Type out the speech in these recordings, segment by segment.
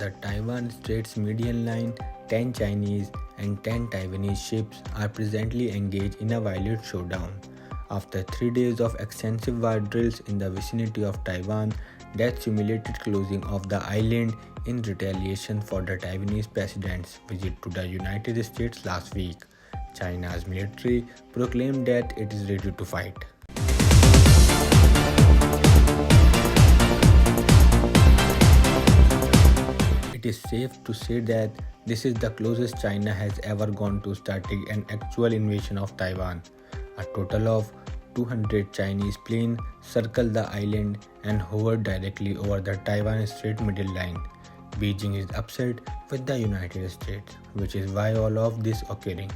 the Taiwan Strait's median line, 10 Chinese and 10 Taiwanese ships are presently engaged in a violent showdown. After 3 days of extensive war drills in the vicinity of Taiwan that simulated closing of the island in retaliation for the Taiwanese president's visit to the United States last week, China's military proclaimed that it is ready to fight. It is safe to say that this is the closest China has ever gone to starting an actual invasion of Taiwan. A total of 200 Chinese planes circled the island and hovered directly over the Taiwan Strait middle line. Beijing is upset with the United States, which is why all of this occurring.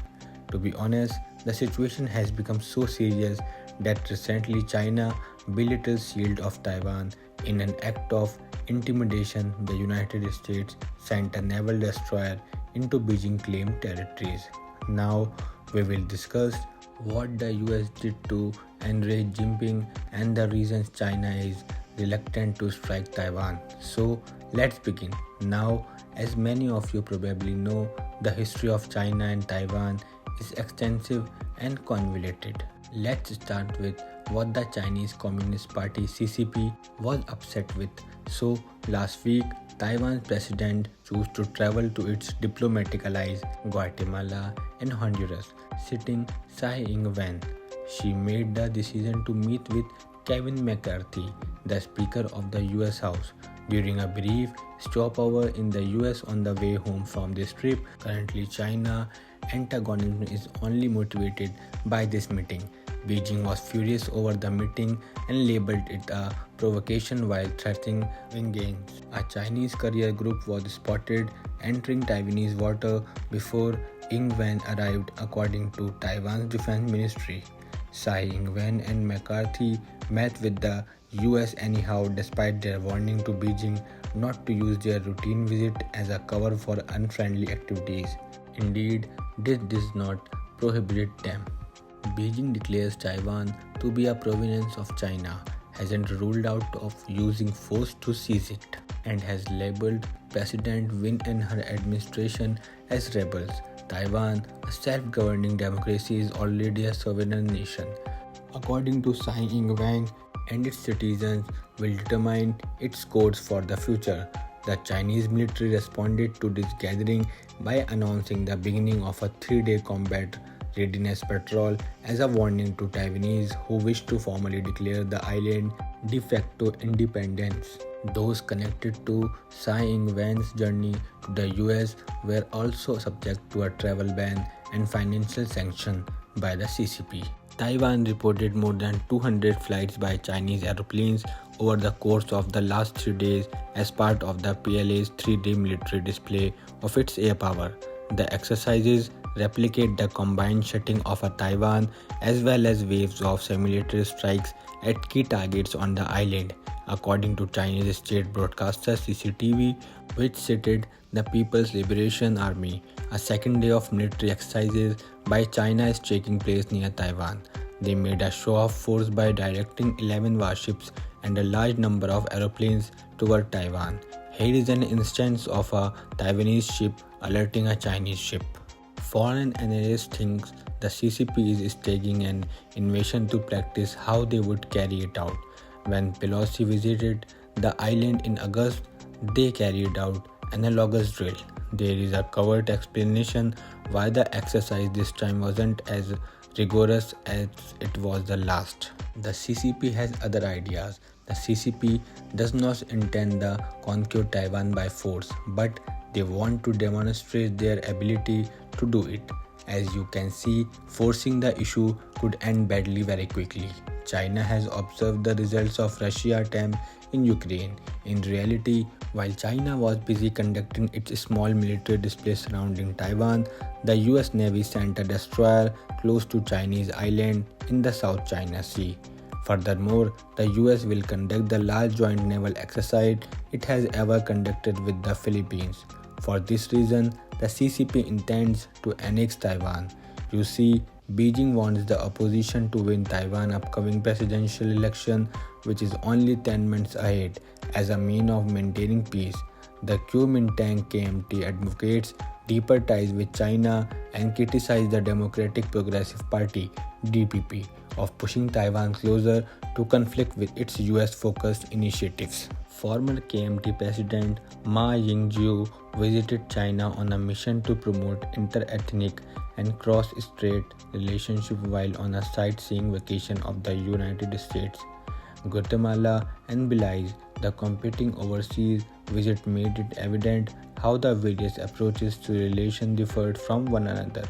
To be honest, the situation has become so serious that recently China belittled the shield of Taiwan. In an act of intimidation, the United States sent a naval destroyer into Beijing claimed territories. Now we will discuss what the US did to enrage Jinping and the reasons China is reluctant to strike Taiwan. So let's begin. Now, as many of you probably know, the history of China and Taiwan is extensive and convoluted. Let's start with what the Chinese Communist Party CCP was upset with. So last week, Taiwan's president chose to travel to its diplomatic allies Guatemala and Honduras, citing Tsai Ing-wen. She made the decision to meet with Kevin McCarthy, the Speaker of the US House, during a brief stopover in the US on the way home from this trip. Currently, China antagonism is only motivated by this meeting. Beijing was furious over the meeting and labeled it a provocation while threatening vengeance. A Chinese courier group was spotted entering Taiwanese water before Ing-wen arrived, according to Taiwan's defense ministry. Tsai Ing-wen and McCarthy met with the US anyhow despite their warning to Beijing not to use their routine visit as a cover for unfriendly activities. Indeed, this does not prohibit them. Beijing declares Taiwan to be a province of China, hasn't ruled out of using force to seize it, and has labeled President Win and her administration as rebels. Taiwan, a self-governing democracy, is already a sovereign nation. According to Tsai Ing-wen, and its citizens will determine its course for the future. The Chinese military responded to this gathering by announcing the beginning of a 3-day combat readiness patrol as a warning to Taiwanese who wish to formally declare the island de facto independence. Those connected to Tsai Ing-wen's journey to the US were also subject to a travel ban and financial sanction by the CCP. Taiwan reported more than 200 flights by Chinese aeroplanes over the course of the last 3 days as part of the PLA's 3-day military display of its air power. The exercises replicate the combined shutting of a Taiwan as well as waves of simulated strikes at key targets on the island, according to Chinese state broadcaster CCTV, which cited the People's Liberation Army. A second day of military exercises by China is taking place near Taiwan. They made a show of force by directing 11 warships and a large number of aeroplanes toward Taiwan. Here is an instance of a Taiwanese ship alerting a Chinese ship. Foreign analysts think the CCP is staging an invasion to practice how they would carry it out. When Pelosi visited the island in August, they carried out analogous drill. There is a covert explanation why the exercise this time wasn't as rigorous as it was the last. The CCP has other ideas. The CCP does not intend to conquer Taiwan by force, but they want to demonstrate their ability to do it. As you can see, forcing the issue could end badly very quickly. China has observed the results of Russia's attempt in Ukraine. In reality, while China was busy conducting its small military display surrounding Taiwan, the US Navy sent a destroyer close to Chinese island in the South China Sea. Furthermore, the US will conduct the largest joint naval exercise it has ever conducted with the Philippines. For this reason, the CCP intends to annex Taiwan. You see, Beijing wants the opposition to win Taiwan's upcoming presidential election, which is only 10 months ahead, as a means of maintaining peace. The Kuomintang KMT advocates deeper ties with China and criticized the Democratic Progressive Party (DPP) of pushing Taiwan closer to conflict with its US-focused initiatives. Former KMT President Ma Ying-jeou visited China on a mission to promote inter-ethnic and cross-strait relationships while on a sightseeing vacation of the United States. Guatemala and Belize, the competing overseas visit made it evident how the various approaches to relation differed from one another.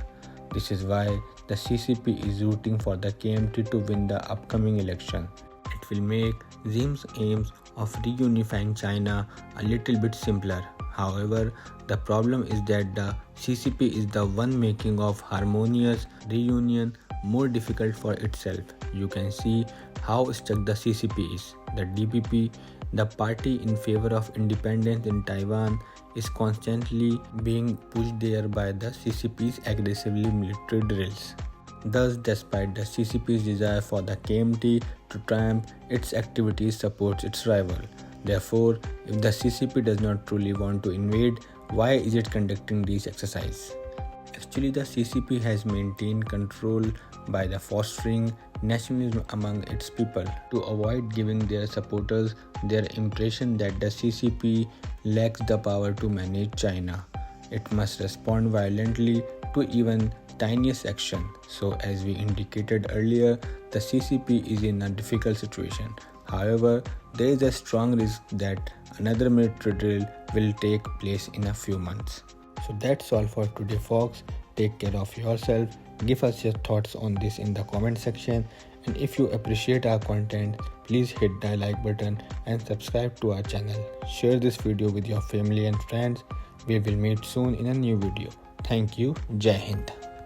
This is why the CCP is rooting for the KMT to win the upcoming election. It will make Xi's aims of reunifying China a little bit simpler. However, the problem is that the CCP is the one making of harmonious reunion more difficult for itself. You can see how stuck the CCP is. The DPP, the party in favor of independence in Taiwan, is constantly being pushed there by the CCP's aggressively military drills. Thus, despite the CCP's desire for the KMT to triumph, its activities supports its rival. Therefore, if the CCP does not truly want to invade, why is it conducting these exercises? Actually, the CCP has maintained control by the fostering nationalism among its people to avoid giving their supporters their impression that the CCP lacks the power to manage China. It must respond violently to even tiniest action. So, as we indicated earlier, the CCP is in a difficult situation. However, there is a strong risk that another military drill will take place in a few months. So that's all for today, folks. Take care of yourself. Give us your thoughts on this in the comment section. And if you appreciate our content, please hit the like button and subscribe to our channel. Share this video with your family and friends. We will meet soon in a new video. Thank you. Jai Hind.